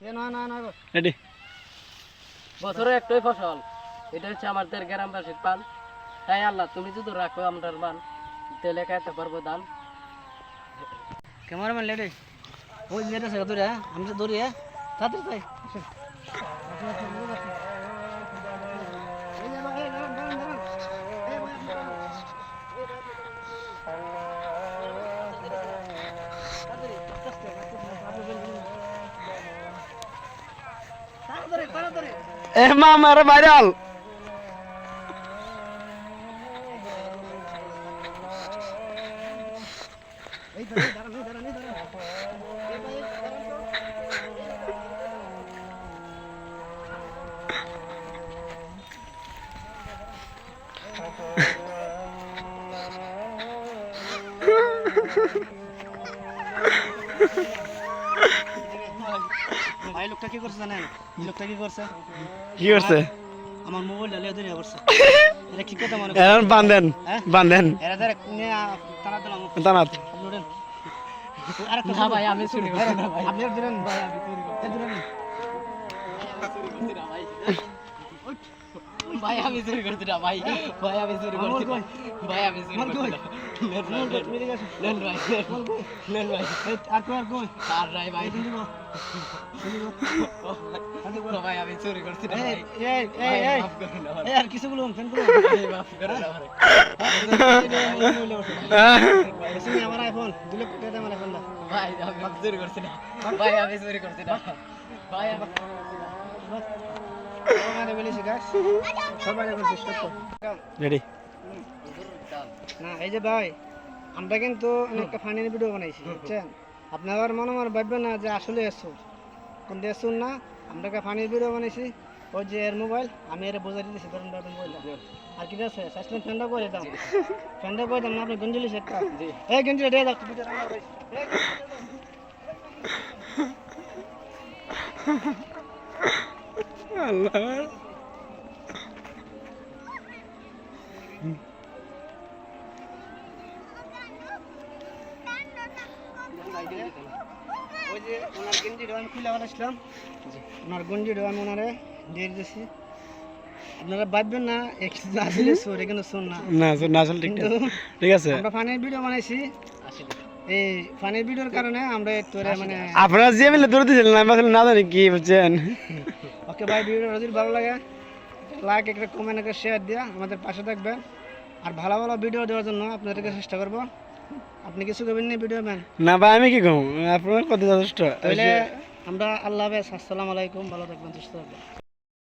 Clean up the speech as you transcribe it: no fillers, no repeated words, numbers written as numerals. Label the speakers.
Speaker 1: Ready
Speaker 2: বছরে একটাই ফসল, এটা হচ্ছে আমাদের গ্রামবাসীর পান। তাই আল্লাহ তুমি যদি রাখো আমার মান, তাহলে খাইতে পারবো দান।
Speaker 3: ক্যামেরাম্যান লেডি ওই মেয়েটা আছে দূরে, আমি তো দূরে তাড়াতাড়ি তাই
Speaker 1: এ মামা রে ভাইরাল
Speaker 3: ভাই লোকটা কি করছে জানেন? লোকটা কি করছে?
Speaker 1: কি করছে?
Speaker 3: আমার মোবাইল ডালে ধরে বসছে। এটা কি কথা মনে
Speaker 1: এখন বান্ধেন বান্ধেন
Speaker 3: এরা ধরে তারা দিলাম
Speaker 1: দানাত
Speaker 3: নোডেন
Speaker 2: না ভাই, আমি চুরি করছি না ভাই।
Speaker 3: আপনি ধরেন ভাই, আমি চুরি করছি ধরেন
Speaker 2: ভাই আমি চুরি করছি না ভাই, ভাই আমি চুরি করছি না ভাই, আমি চুরি করছি না। নেন ভাই, নেন ভাই,
Speaker 3: আর কই আর কই
Speaker 2: আর নাই ভাই, ভাই আমি চুরি করছি না ভাই।
Speaker 3: এই
Speaker 2: ভাই,
Speaker 3: এই এই
Speaker 2: মাফ করুন না ভাই।
Speaker 3: এই আর কিছু বলুন ফোন করুন
Speaker 2: ভাই, মাফ করুন না ভাই।
Speaker 3: এসে আমার আইফোন 2 লক্ষ টাকা আমার আইফোন না
Speaker 2: ভাই আমি চুরি করছি না ভাই, আমি চুরি করছি না ভাই, আমি
Speaker 3: আমারে বলেছি গাছ সবাই বলছি স্টপ
Speaker 1: রেডি
Speaker 3: না এই যে ভাই আমরা কিন্তু একটা ফানি ভিডিও বানাইছি বুঝছেন আপনার আবার মনে মনে ভাববেন না যে আসলে এসুর কোন এসুর না আমরা একটা ফানি ভিডিও বানাইছি ওই যে এর মোবাইল আমি এর বোঝাই দিয়েছি ধরুন ভাবেন মোবাইল আর কি আছে সাসপেন্ড ফ্যানটা করে দাও ফ্যানটা করে দাও না আপনি গঞ্জলি সেটটা এই গঞ্জলি দিয়ে দাও ভিডিও রান্না করে
Speaker 1: আল্লাহ
Speaker 3: ওই যে ওনার গঞ্জিটা আমি খুলে আসলাম ওনার গঞ্জিটা আমি ওনারে দিয়ে দিয়েছি আপনারা ভাববেন না আসলে সোর এখানে শোন না
Speaker 1: না না আসলে ঠিক আছে
Speaker 3: আমরা ফানির ভিডিও বানাইছি এই ফানির ভিডিওর কারণে আমরা একটু মানে
Speaker 1: আপনারা যে মিলে দৌড়ে দিয়েছিলেন আমি আসলে না জানি কি বুঝছেন
Speaker 3: ওকে ভাই ভিডিওটা যদি ভালো লাগে লাইক একটা কমেন্ট একটা শেয়ার দিয়ে আমাদের পাশে থাকবেন আর ভালো ভালো ভিডিও দেওয়ার জন্য আপনাদেরকে চেষ্টা করব আপনি কিছু করবেন না ভিডিও ম্যান
Speaker 1: না ভাই আমি কি কম আপনার কথা যথেষ্ট
Speaker 3: তাহলে আমরা আল্লাহ হাফেজ আসসালামু আলাইকুম ভালো থাকবেন সুস্থ থাকবেন